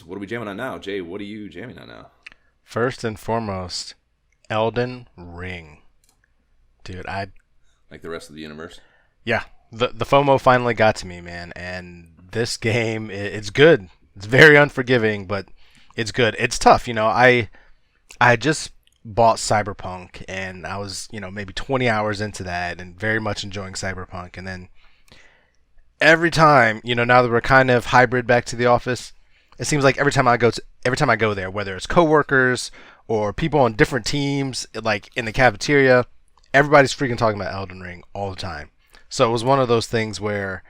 What are we jamming on now? Jay, what are you jamming on now? First and foremost, Elden Ring. Dude, Like the rest of the universe? yeah, the FOMO finally got to me, man, and this game it's good. It's very unforgiving, but it's good. It's tough, I just bought Cyberpunk and I was, maybe 20 hours into that and very much enjoying Cyberpunk, and then every time, now that we're kind of hybrid back to the office, it seems like every time I go there, whether it's coworkers or people on different teams, like in the cafeteria, everybody's freaking talking about Elden Ring all the time. So it was one of those things where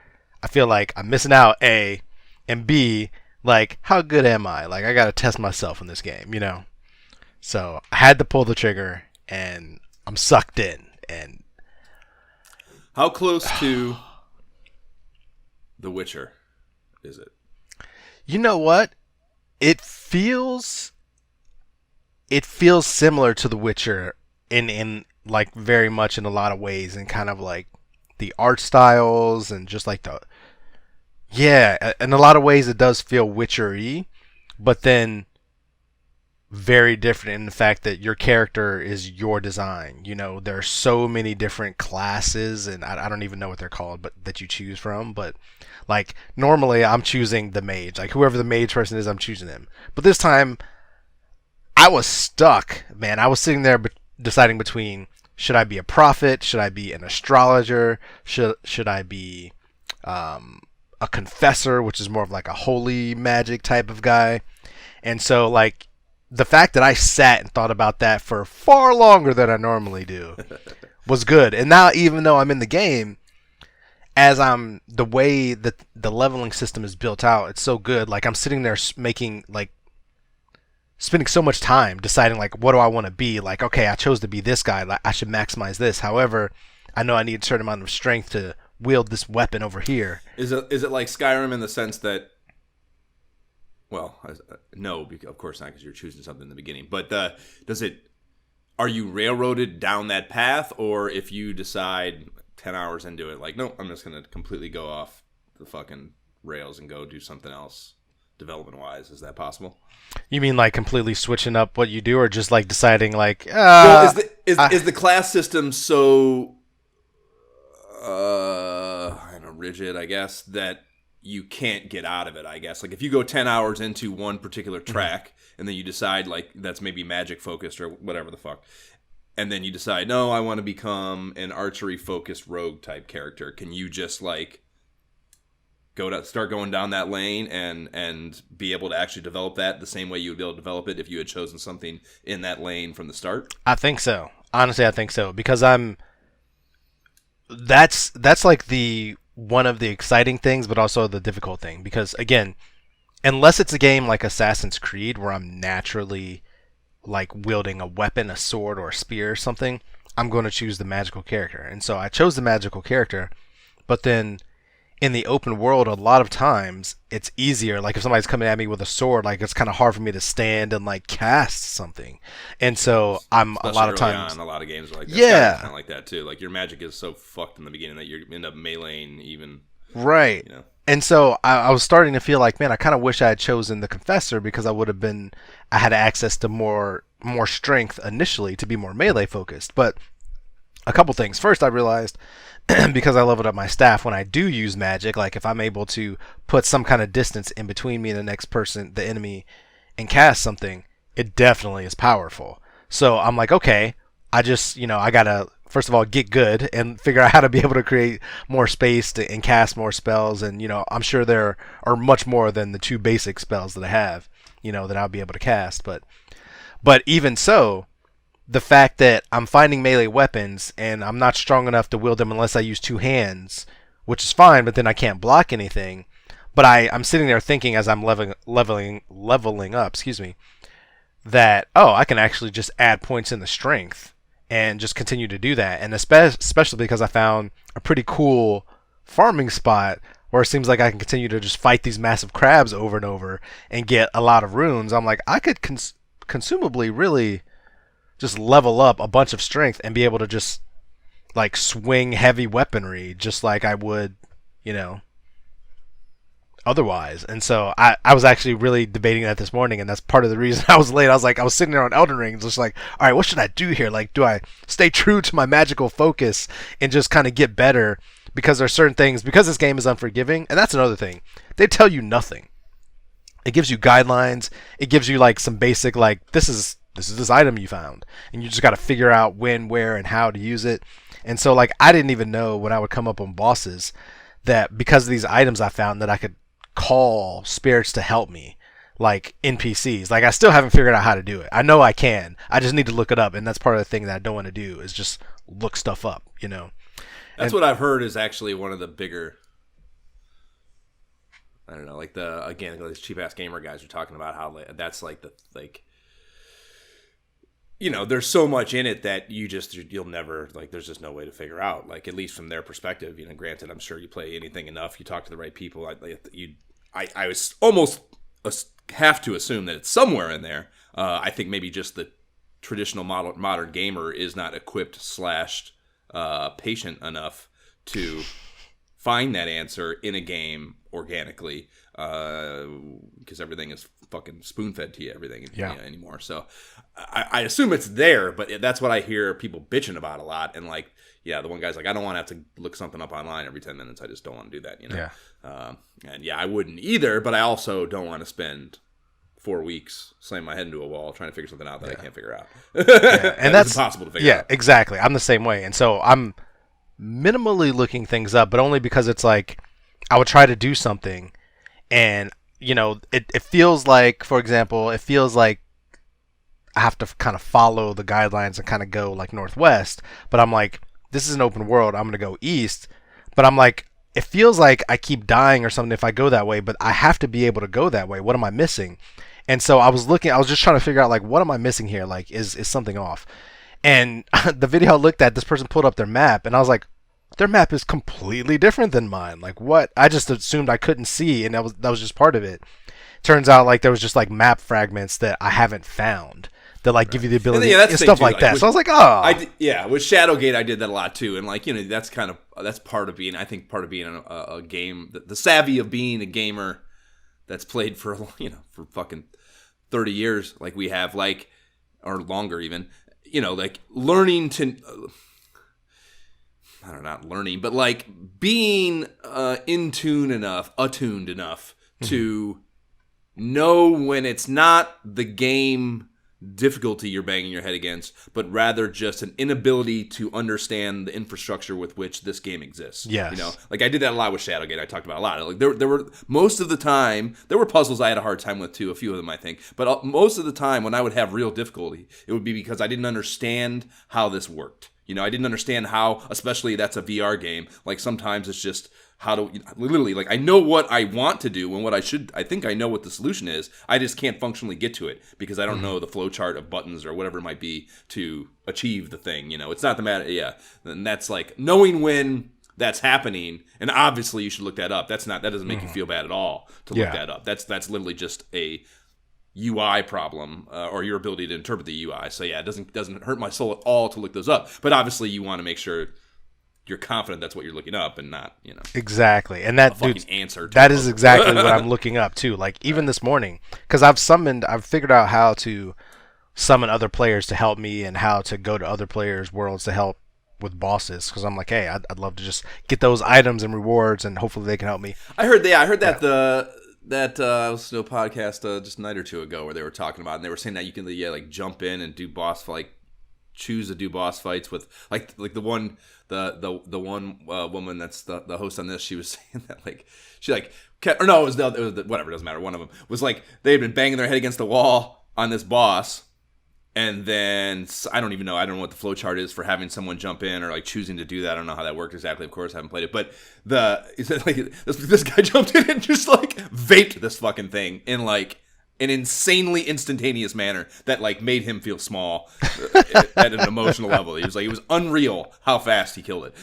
I feel like I'm missing out, A, and B, like how good am I? Like I gotta test myself in this game. So I had to pull the trigger, and I'm sucked in. And How close to The Witcher is it? you know what? It feels it feels similar to The Witcher in like very much in a lot of ways, and kind of like the art styles and just like the yeah, in a lot of ways it does feel Witchery, but then very different in the fact that your character is your design. There are so many different classes, and I don't even know what they're called, but that you choose from. But like normally, I'm choosing the mage. Like whoever the mage person is, I'm choosing them. But this time, I was stuck, man. I was sitting there deciding between should I be a prophet, should I be an astrologer, should I be a confessor, which is more of like a holy magic type of guy. And so like the fact that I sat and thought about that for far longer than I normally do was good. And now, even though I'm in the game, as I'm the way that the leveling system is built out, it's so good. Like I'm sitting there making like spending so much time deciding like what do I want to be. Like okay, I chose to be this guy. Like I should maximize this. However, I know I need a certain amount of strength to wield this weapon over here. Is it like Skyrim in the sense that? Well, no, of course not, because you're choosing something in the beginning. But does it? Are you railroaded down that path, or if you decide 10 hours into it, like, no, I'm just gonna completely go off the fucking rails and go do something else, development wise? Is that possible? You mean like completely switching up what you do, or just like deciding like, Well, is the class system so I don't know, rigid, I guess, that you can't get out of it, I guess. Like if you go 10 hours into one particular track and then you decide like that's maybe magic focused or whatever the fuck, and then you decide, no, I want to become an archery focused rogue type character, can you just like start going down that lane and be able to actually develop that the same way you would be able to develop it if you had chosen something in that lane from the start? I think so. Honestly, I think so because that's like the one of the exciting things, but also the difficult thing. Because again, unless it's a game like Assassin's Creed where I'm naturally like wielding a weapon, a sword or a spear or something, I'm going to choose the magical character. And so I chose the magical character, but then in the open world, a lot of times it's easier. Like if somebody's coming at me with a sword, like it's kind of hard for me to stand and like cast something. And so I'm a Especially lot of early times, on, a lot of games are like that. Skyrim's yeah, kind of like that too. Like your magic is so fucked in the beginning that you end up meleeing even. right. You know, And so I was starting to feel like, man, I kind of wish I had chosen the confessor because I had access to more strength initially to be more melee focused. But a couple things. First, I realized because I leveled up my staff, when I do use magic, like if I'm able to put some kind of distance in between me and the next person, the enemy, and cast something, it definitely is powerful. So I'm like, okay, I gotta first of all get good and figure out how to be able to create more space and cast more spells. And I'm sure there are much more than the two basic spells that I have, that I'll be able to cast. But even so, the fact that I'm finding melee weapons and I'm not strong enough to wield them unless I use two hands, which is fine, but then I can't block anything. But I'm sitting there thinking as I'm leveling up, excuse me, that I can actually just add points in the strength and just continue to do that. And especially because I found a pretty cool farming spot where it seems like I can continue to just fight these massive crabs over and over and get a lot of runes. I'm like, I could consumably really just level up a bunch of strength and be able to just like swing heavy weaponry just like I would, you know, otherwise. And so I was actually really debating that this morning, and that's part of the reason I was late. I was sitting there on Elden Ring, just like, all right, what should I do here? Like, do I stay true to my magical focus and just kind of get better? Because there's certain things, because this game is unforgiving, and that's another thing. They tell you nothing. It gives you guidelines. It gives you like some basic, like, this is this item you found, and you just got to figure out when, where, and how to use it. And so like I didn't even know when I would come up on bosses that because of these items I found that I could call spirits to help me, like NPCs. Like I still haven't figured out how to do it. I know I can. I just need to look it up, and that's part of the thing that I don't want to do is just look stuff up. That's what I've heard is actually one of the bigger. I don't know, like these cheap ass gamer guys are talking about how that's like there's so much in it that you'll never, like, there's just no way to figure out, like, at least from their perspective. Granted, I'm sure you play anything enough, you talk to the right people. I was almost have to assume that it's somewhere in there. I think maybe just the traditional modern gamer is not equipped / patient enough to find that answer in a game organically, because everything is fucking spoon-fed to you, everything anymore. So I assume it's there, but that's what I hear people bitching about a lot. And like, the one guy's like, I don't want to have to look something up online every 10 minutes. I just don't want to do that, And I wouldn't either, but I also don't want to spend 4 weeks slam my head into a wall trying to figure something out that I can't figure out. And that's impossible to figure out. Yeah, exactly. I'm the same way. And so I'm minimally looking things up, but only because it's like I would try to do something and it feels like, for example, I have to kind of follow the guidelines and kind of go like northwest, but I'm like, this is an open world, I'm going to go east, but I'm like, it feels like I keep dying or something if I go that way, but I have to be able to go that way. What am I missing? And so I was just trying to figure out, like, what am I missing here? Like, is something off? And the video I looked at, this person pulled up their map, and I was like, their map is completely different than mine. Like, what? I just assumed I couldn't see, and that was just part of it. Turns out, like, there was just like map fragments that I haven't found that like give you the ability and stuff like that. So I was like, oh, with Shadowgate I did that a lot too, and like that's part of being a game, the savvy of being a gamer that's played for for fucking 30 years like we have, like, or longer even, like learning to. I don't know, not learning, but like being attuned enough to know when it's not the game difficulty you're banging your head against, but rather just an inability to understand the infrastructure with which this game exists. Yes. Like I did that a lot with Shadowgate. I talked about a lot. Like there were most of the time there were puzzles I had a hard time with too. A few of them I think, but most of the time when I would have real difficulty, it would be because I didn't understand how this worked. I didn't understand how, especially that's a VR game. Like sometimes it's just how to literally, like, I know what I want to do and I think I know what the solution is. I just can't functionally get to it because I don't know the flowchart of buttons or whatever it might be to achieve the thing. It's not the matter. Yeah. And that's like knowing when that's happening. And obviously you should look that up. That doesn't make you feel bad at all to look that up. That's literally just a UI problem, or your ability to interpret the UI. So yeah, it doesn't hurt my soul at all to look those up. But obviously, you want to make sure you're confident that's what you're looking up, and not exactly. And that answer. That is exactly what I'm looking up too. Like even this morning, because I've figured out how to summon other players to help me, and how to go to other players' worlds to help with bosses. Because I'm like, hey, I'd love to just get those items and rewards, and hopefully they can help me. I heard that I listened to a podcast just a night or two ago where they were talking about it, and they were saying that you can like jump in and do choose to do boss fights with like the one woman that's the host on this. She was saying that like she like or no, it was the whatever, it doesn't matter. One of them was like they had been banging their head against the wall on this boss. And then I don't know what the flowchart is for having someone jump in or like choosing to do that. I don't know how that worked exactly. Of course, I haven't played it. But this guy jumped in and just like vaped this fucking thing in like an insanely instantaneous manner that like made him feel small at an emotional level. He was like, it was unreal how fast he killed it.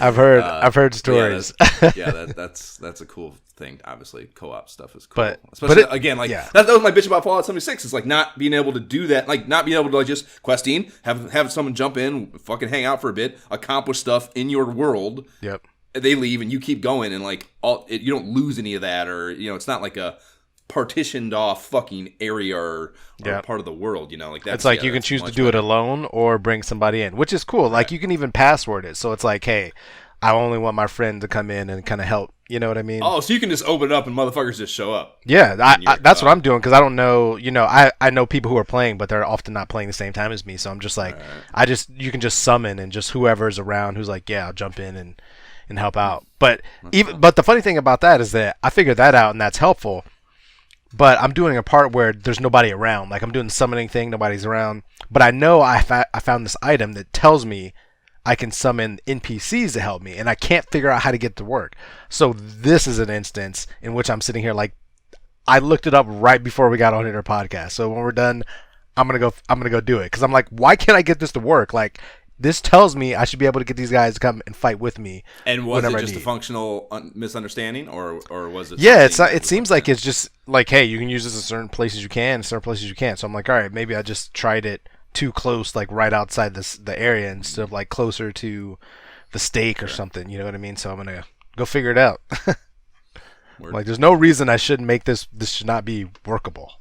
I've heard stories. That's a cool thing. Obviously, co-op stuff is cool. But again, like that was my bitch about Fallout 76. Is like not being able to do that, like not being able to like just questing, have someone jump in, fucking hang out for a bit, accomplish stuff in your world. Yep. they leave and you keep going, and like you don't lose any of that, or it's not like a partitioned off fucking area or part of the world. Like that's it's like you can choose to do it alone or bring somebody in, which is cool. Like you can even password it, so it's like, hey, I only want my friend to come in and kind of help. You know what I mean? Oh, so you can just open it up and motherfuckers just show up. Yeah, that's what I'm doing, because I don't know. I know people who are playing, but they're often not playing the same time as me. So I'm just like, you can just summon, and just whoever's around who's like, yeah, I'll jump in and help out. But but the funny thing about that is that I figured that out, and that's helpful. But I'm doing a part where there's nobody around. Like I'm doing the summoning thing, nobody's around. But I know I found this item that tells me I can summon NPCs to help me, and I can't figure out how to get it to work. So this is an instance in which I'm sitting here like, I looked it up right before we got on our podcast. So when we're done, I'm gonna go do it, because I'm like, why can't I get this to work? Like this tells me I should be able to get these guys to come and fight with me. And was it just a functional misunderstanding, or was it? Yeah, it seems like it's just like, hey, you can use this in certain places you can, certain places you can't. So I'm like, all right, maybe I just tried it too close, like right outside the area instead of like closer to the stake or something. You know what I mean? So I'm gonna go figure it out. Like, there's no reason I shouldn't make this. This should not be workable.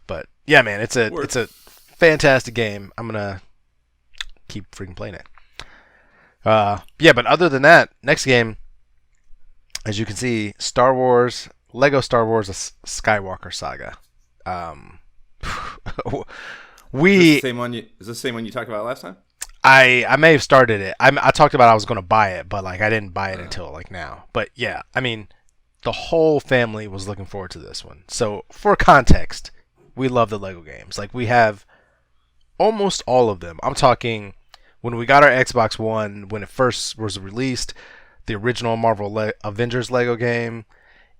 But yeah, man, it's a fantastic game. I'm gonna keep freaking playing it. Yeah, but other than that, next game, as you can see, Lego Star Wars: A Skywalker Saga. Is this the same one you talked about last time? I may have started it. I talked about I was going to buy it, but like I didn't buy it until like now. But yeah, I mean, the whole family was looking forward to this one. So for context, we love the Lego games. Like we have almost all of them. I'm talking when we got our Xbox One, when it first was released, the original Marvel Avengers Lego game.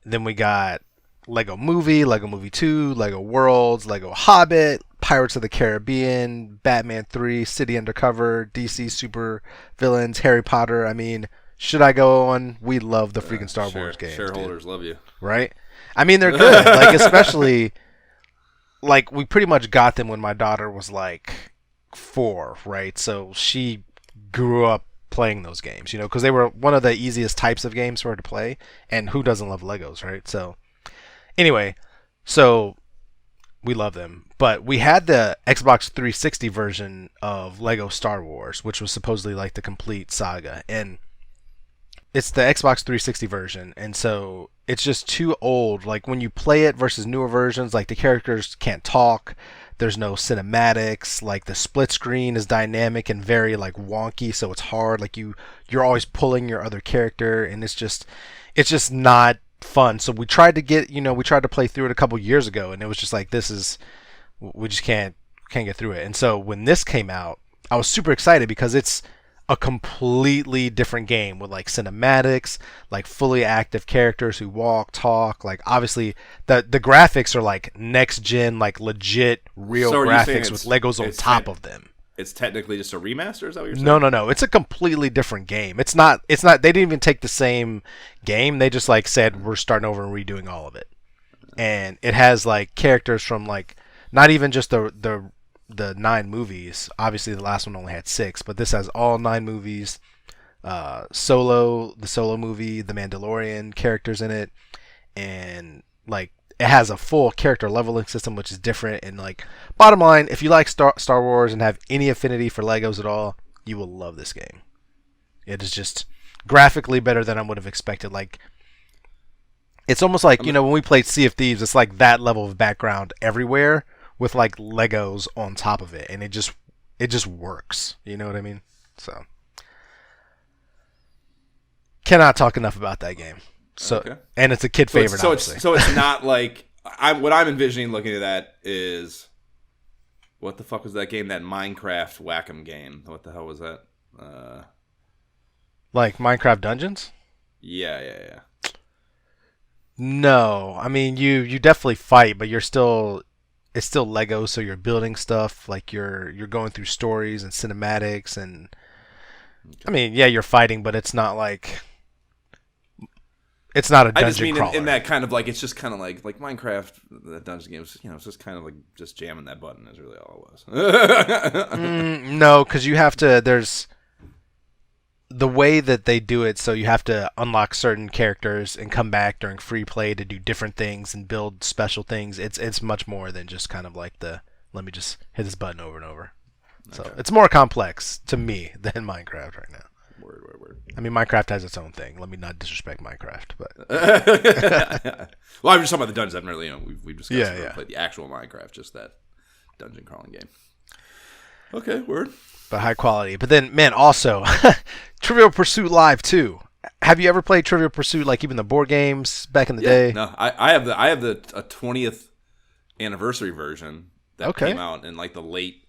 Then we got Lego Movie, Lego Movie 2, Lego Worlds, Lego Hobbit, Pirates of the Caribbean, Batman 3, City Undercover, DC Super Villains, Harry Potter. I mean, should I go on? We love the freaking Star Wars games. Shareholders love you. Right? I mean, they're good. Like, especially, like, we pretty much got them when my daughter was, like, 4, right? So she grew up playing those games, because they were one of the easiest types of games for her to play. And who doesn't love Legos, right? So anyway, so we love them. But we had the Xbox 360 version of Lego Star Wars, which was supposedly like the complete saga. And it's the Xbox 360 version. And so it's just too old. Like when you play it versus newer versions, like the characters can't talk. There's no cinematics. Like the split screen is dynamic and very like wonky. So it's hard. Like you're always pulling your other character, and it's just not fun. So we tried to play through it a couple years ago, and it was just like, we just can't get through it. And so when this came out, I was super excited because it's a completely different game with like cinematics, like fully active characters who walk, talk. Like obviously the graphics are like next gen, like legit real graphics with Legos on top of them. It's technically just a remaster, is that what you're saying? No. It's a completely different game. It's not they didn't even take the same game. They just like said we're starting over and redoing all of it. And it has like characters from like not even just the 9 movies. Obviously the last one only had 6, but this has all 9 movies. The Solo movie, The Mandalorian characters in it, and like it has a full character leveling system, which is different. And like, bottom line, if you like Star Wars and have any affinity for Legos at all, you will love this game. It is just graphically better than I would have expected. Like, it's almost like, when we played Sea of Thieves, it's like that level of background everywhere with like Legos on top of it, and it just works. You know what I mean? So cannot talk enough about that game. So okay. And it's a kid favorite. So it's not like what I'm envisioning looking at that is, what the fuck was that game? That Minecraft Whack-'em game. What the hell was that? Like Minecraft Dungeons? Yeah. No, I mean you definitely fight, but it's still Lego, so you're building stuff. Like you're going through stories and cinematics, and okay. I mean, yeah, you're fighting, but it's not like. It's not a dungeon I just mean crawler. In that kind of like, it's just kind of like Minecraft, the dungeon games, it's just kind of like just jamming that button is really all it was. No, because you have to, the way that they do it, so you have to unlock certain characters and come back during free play to do different things and build special things. It's much more than just kind of like the let me just hit this button over and over. So Okay. it's more complex to me than Minecraft right now. Word. I mean, Minecraft has its own thing. Let me not disrespect Minecraft, but Well, I'm just talking about the dungeons. I've never, we've discussed Yeah. played the actual Minecraft, just that dungeon crawling game. Okay, word. but high quality. But then, man, also Trivial Pursuit Live 2. Have you ever played Trivial Pursuit, like even the board games back in the day? No, I have a 20th anniversary version that came out in like the late,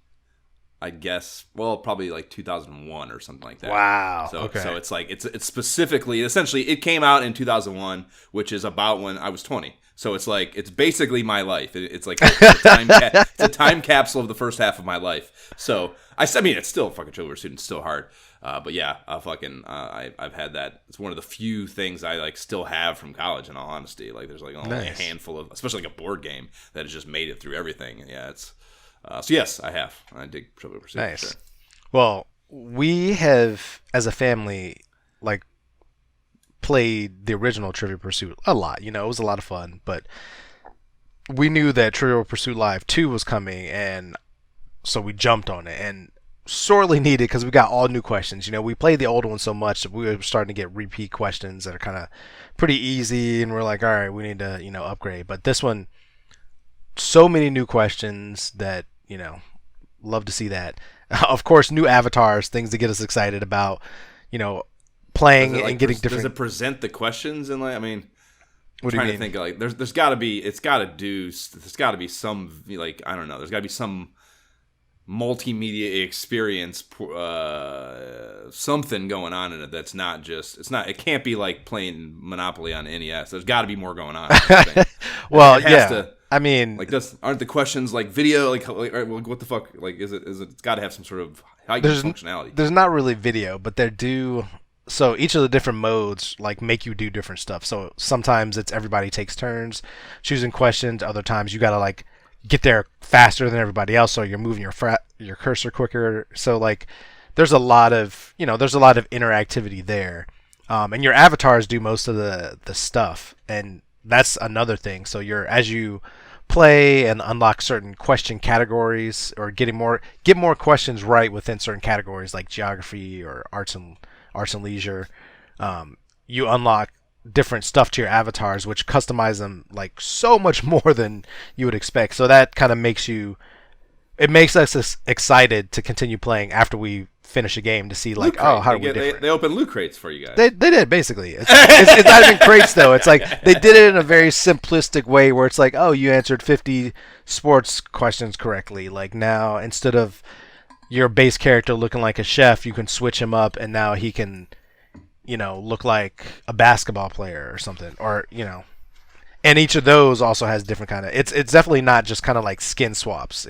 I guess, well, probably like 2001 or something like that. Wow. So Okay. so it's like it's specifically, essentially it came out in 2001, which is about when I was 20. So it's like it's basically my life. It's like it's a time capsule of the first half of my life. So I mean, it's still fucking Trivial Pursuit. It's still hard. But yeah, I've had that. It's one of the few things I like still have from college. In all honesty, like there's like only a handful of, especially like a board game that has just made it through everything. And yeah, it's so yes, I have. I dig Trivial Pursuit. Nice. Sure. Well, we have, as a family, like played the original Trivial Pursuit a lot. You know, it was a lot of fun, but we knew that Trivial Pursuit Live 2 was coming, and so we jumped on it, and sorely needed because we got all new questions. You know, we played the old one so much that we were starting to get repeat questions that are kind of pretty easy, and we're like, all right, we need to, upgrade. But this one, so many new questions that, love to see that. Of course, new avatars, things to get us excited about, playing and getting different. Does it present the questions and like? I mean, What do you trying mean? to think like there's got to be there's got to be some like I don't know. There's got to be some multimedia experience, something going on in it that's not just it can't be like playing Monopoly on NES. There's got to be more going on. Well, it has yeah. to, I mean, like this, aren't the questions like video? Like what the fuck? Like is it? It's got to have some sort of heightened functionality. There's not really video, but there do. So each of the different modes like make you do different stuff. So sometimes it's everybody takes turns choosing questions. Other times you gotta like get there faster than everybody else, so you're moving your cursor quicker. So like there's a lot of interactivity there, and your avatars do most of the stuff, and that's another thing. So as you play and unlock certain question categories or get more questions right within certain categories like geography or arts and leisure, you unlock different stuff to your avatars, which customize them like so much more than you would expect. So that kind of makes us excited to continue playing after we finish a game to see like, how are we different? They open loot crates for you guys. They did basically. It's not even crates though. It's like they did it in a very simplistic way where it's like, oh, you answered 50 sports questions correctly. Like now instead of your base character looking like a chef, you can switch him up and now he can, look like a basketball player or something, or, and each of those also has different kind of, it's definitely not just kind of like skin swaps.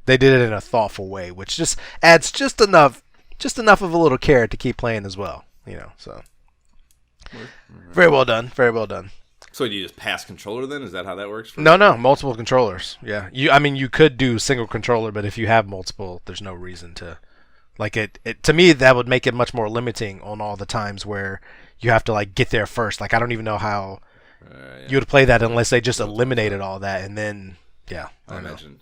They did it in a thoughtful way, which just adds just enough of a little carrot to keep playing as well, so. Very well done. Very well done. So do you just pass controller then? Is that how that works? No, multiple controllers. Yeah, you could do single controller, but if you have multiple, there's no reason to. Like it to me, that would make it much more limiting on all the times where you have to like get there first. Like I don't even know how you would play that unless they just eliminated all that and then I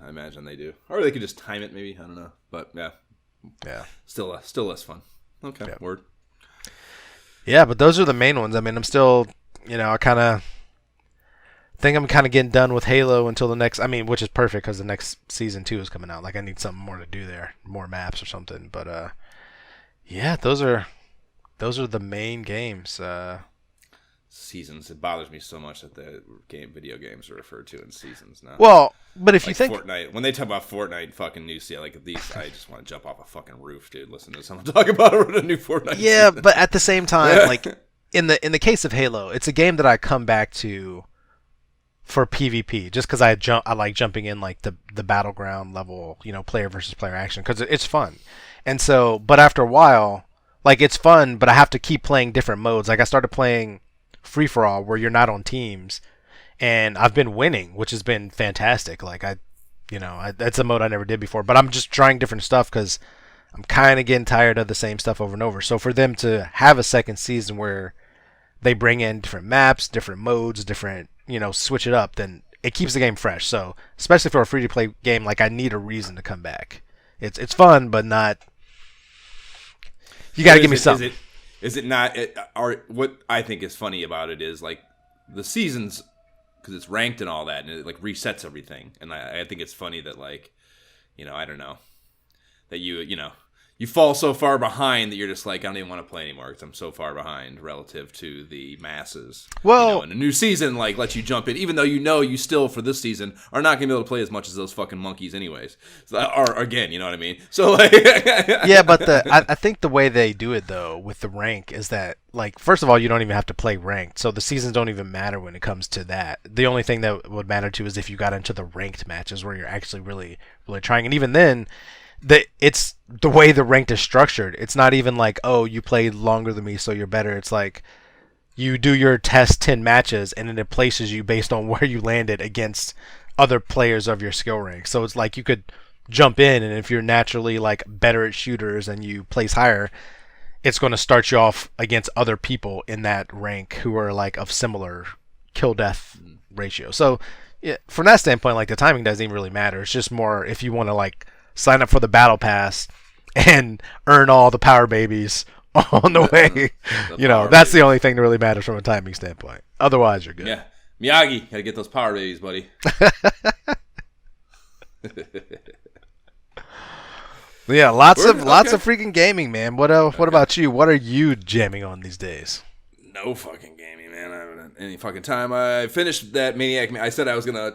imagine they do, or they could just time it maybe. I don't know, but yeah, still less fun. Okay, yeah. Word. Yeah, but those are the main ones. I mean, I'm still, I kind of think I'm kind of getting done with Halo until the next. I mean, which is perfect because the next season 2 is coming out. Like, I need something more to do there, more maps or something. But yeah, those are the main games. Seasons. It bothers me so much that the video games are referred to in seasons now. Well, but if like you think Fortnite, when they talk about Fortnite fucking news, like these, I just want to jump off a fucking roof, dude. Listen to someone talk about a new Fortnite. Yeah, season. But at the same time, like in the case of Halo, it's a game that I come back to for PvP, just because I like jumping in like the battleground level, player versus player action, because it's fun. And so, but after a while, like it's fun, but I have to keep playing different modes. Like I started playing free for all where you're not on teams, and I've been winning, which has been fantastic. Like that's a mode I never did before, but I'm just trying different stuff because I'm kind of getting tired of the same stuff over and over. So for them to have a second season where they bring in different maps, different modes, different, switch it up, then it keeps the game fresh. So especially for a free to play game, like I need a reason to come back. It's fun, but not. You got to give me something. Is it not? What I think is funny about it is like the seasons, because it's ranked and all that, and it like resets everything. And I think it's funny that like, I don't know, that you fall so far behind that you're just like, I don't even want to play anymore because I'm so far behind relative to the masses. Well, and a new season like lets you jump in, even though you still for this season are not gonna be able to play as much as those fucking monkeys anyways. Or again, you know what I mean? So like, yeah, but I think the way they do it though with the rank is that like first of all you don't even have to play ranked, so the seasons don't even matter when it comes to that. The only thing that would matter to is if you got into the ranked matches where you're actually really really trying, and even then. It's the way the ranked is structured. It's not even like, oh, you played longer than me, so you're better. It's like you do your test 10 matches, and then it places you based on where you landed against other players of your skill rank. So it's like you could jump in, and if you're naturally like better at shooters and you place higher, it's going to start you off against other people in that rank who are like of similar kill death ratio. So yeah, from that standpoint, like the timing doesn't even really matter. It's just more if you want to like sign up for the battle pass and earn all the power babies on the way. That's the only thing that really matters from a timing standpoint. Otherwise, you're good. Yeah. Miyagi, gotta get those power babies, buddy. Yeah, lots of freaking gaming, man. What about you? What are you jamming on these days? No fucking gaming, man. I haven't had any fucking time. I finished that Maniac. I said I was gonna,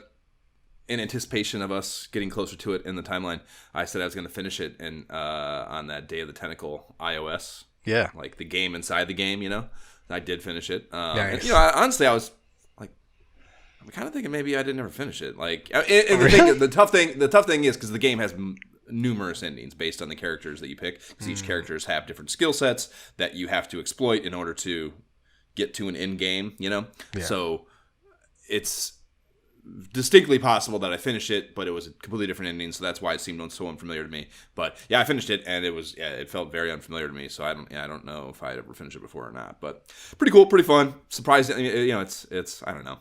in anticipation of us getting closer to it in the timeline, I said I was going to finish it and on that Day of the Tentacle iOS. Yeah. Like the game inside the game, I did finish it. Nice. And, honestly, I was like, I'm kind of thinking maybe I didn't ever finish it. Like, the tough thing is because the game has numerous endings based on the characters that you pick. Because each characters have different skill sets that you have to exploit in order to get to an end game, Yeah. So it's distinctly possible that I finished it, but it was a completely different ending, so that's why it seemed so unfamiliar to me. But yeah, I finished it, and it felt very unfamiliar to me. So I don't know if I'd ever finished it before or not. But pretty cool, pretty fun. Surprising, it's I don't know.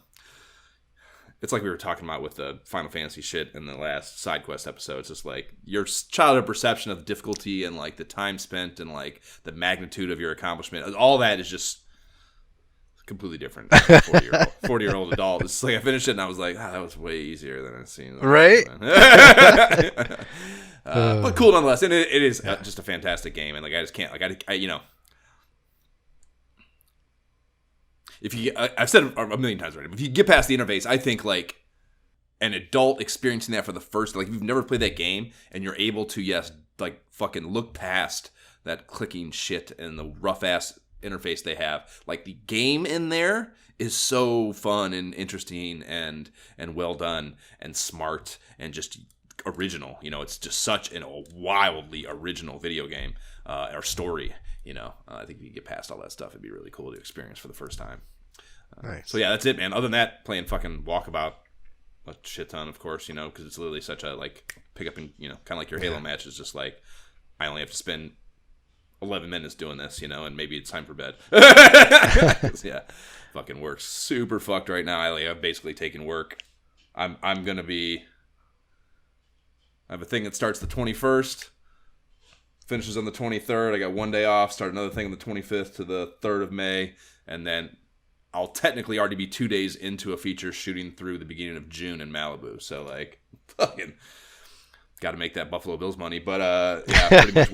It's like we were talking about with the Final Fantasy shit in the last side quest episode. It's just like your childhood perception of difficulty and like the time spent and like the magnitude of your accomplishment. All that is just completely different. 40-year-old adult. It's like I finished it and I was like, that was way easier than it seemed. Right? But cool nonetheless. And it is just a fantastic game. And like I just can't if you, I've said it a million times already, but if you get past the interface, I think like an adult experiencing that for the first, like if you've never played that game and you're able to, like fucking look past that clicking shit and the rough ass interface they have, like the game in there is so fun and interesting and well done and smart and just original. It's just such a wildly original video game or story. I think if you get past all that stuff, it'd be really cool to experience for the first time. Nice. So yeah, that's it, man. Other than that, playing fucking Walkabout a shit ton, of course, because it's literally such a like pick up and kind of like your Halo match is just like I only have to spend 11 minutes doing this, and maybe it's time for bed. Yeah, fucking work's super fucked right now. I've basically taken work. I'm gonna be. I have a thing that starts the 21st, finishes on the 23rd. I got one day off. Start another thing on the 25th to the 3rd of May, and then I'll technically already be 2 days into a feature shooting through the beginning of June in Malibu. So like, fucking. Got to make that Buffalo Bills money, but yeah, pretty much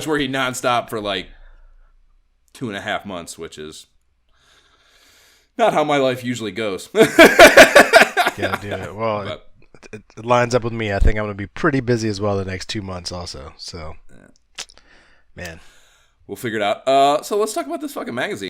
working nonstop for like 2.5 months, which is not how my life usually goes. Gotta do it. Well, it lines up with me. I think I'm gonna be pretty busy as well the next 2 months, also. So, man, we'll figure it out. So let's talk about this fucking magazine.